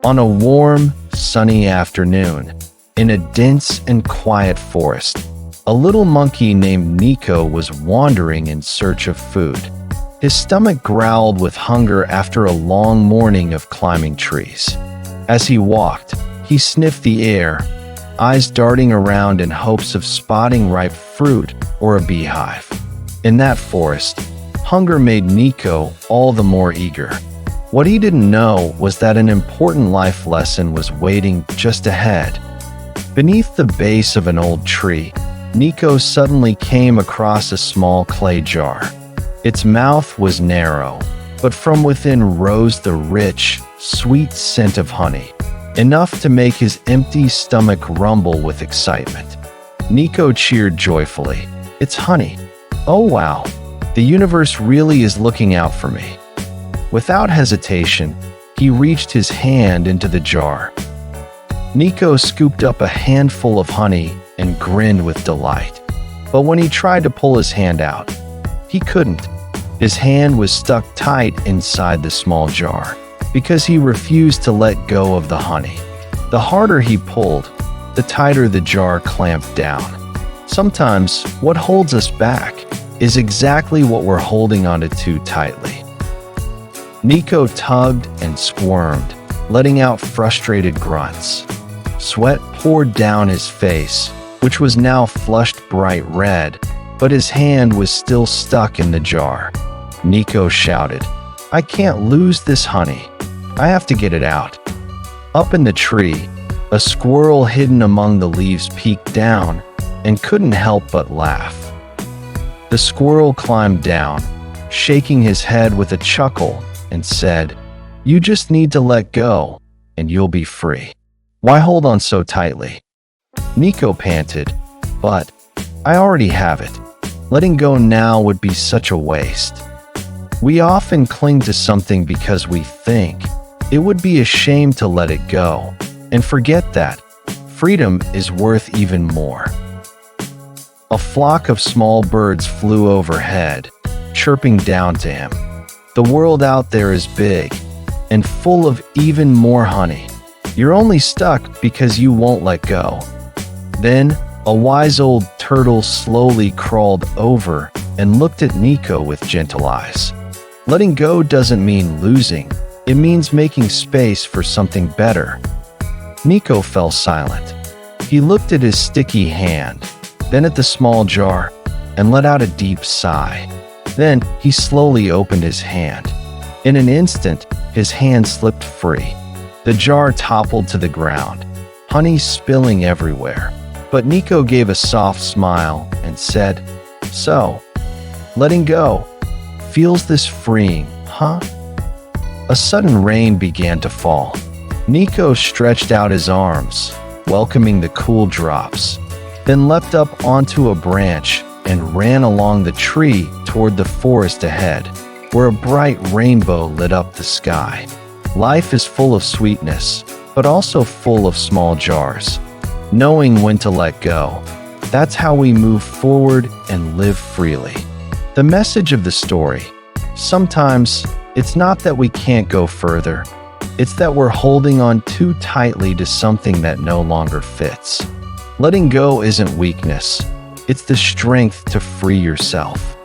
On a warm, sunny afternoon, in a dense and quiet forest, a little monkey named Niko was wandering in search of food. His stomach growled with hunger after a long morning of climbing trees. As he walked, he sniffed the air, eyes darting around in hopes of spotting ripe fruit or a beehive. In that forest, hunger made Niko all the more eager. What he didn't know was that an important life lesson was waiting just ahead. Beneath the base of an old tree, Niko suddenly came across a small clay jar. Its mouth was narrow, but from within rose the rich, sweet scent of honey, enough to make his empty stomach rumble with excitement. Niko cheered joyfully. "It's honey. Oh wow, the universe really is looking out for me." Without hesitation, he reached his hand into the jar. Niko scooped up a handful of honey and grinned with delight. But when he tried to pull his hand out, he couldn't. His hand was stuck tight inside the small jar because he refused to let go of the honey. The harder he pulled, the tighter the jar clamped down. Sometimes what holds us back is exactly what we're holding onto too tightly. Niko tugged and squirmed, letting out frustrated grunts. Sweat poured down his face, which was now flushed bright red, but his hand was still stuck in the jar. Niko shouted, "I can't lose this honey. I have to get it out." Up in the tree, a squirrel hidden among the leaves peeked down and couldn't help but laugh. The squirrel climbed down, shaking his head with a chuckle, and said, "You just need to let go, and you'll be free. Why hold on so tightly?" Niko panted, "But I already have it. Letting go now would be such a waste." We often cling to something because we think it would be a shame to let it go, and forget that freedom is worth even more. A flock of small birds flew overhead, chirping down to him. The world out there is big and full of even more honey. You're only stuck because you won't let go. Then, a wise old turtle slowly crawled over and looked at Niko with gentle eyes. Letting go doesn't mean losing. It means making space for something better. Niko fell silent. He looked at his sticky hand, then at the small jar, and let out a deep sigh. Then he slowly opened his hand. In an instant, his hand slipped free. The jar toppled to the ground, honey spilling everywhere. But Niko gave a soft smile and said, "So, letting go, feels this freeing, huh?" A sudden rain began to fall. Niko stretched out his arms, welcoming the cool drops, then leapt up onto a branch and ran along the tree toward the forest ahead, where a bright rainbow lit up the sky. Life is full of sweetness, but also full of small jars. Knowing when to let go, that's how we move forward and live freely. The message of the story: sometimes it's not that we can't go further, it's that we're holding on too tightly to something that no longer fits. Letting go isn't weakness, it's the strength to free yourself.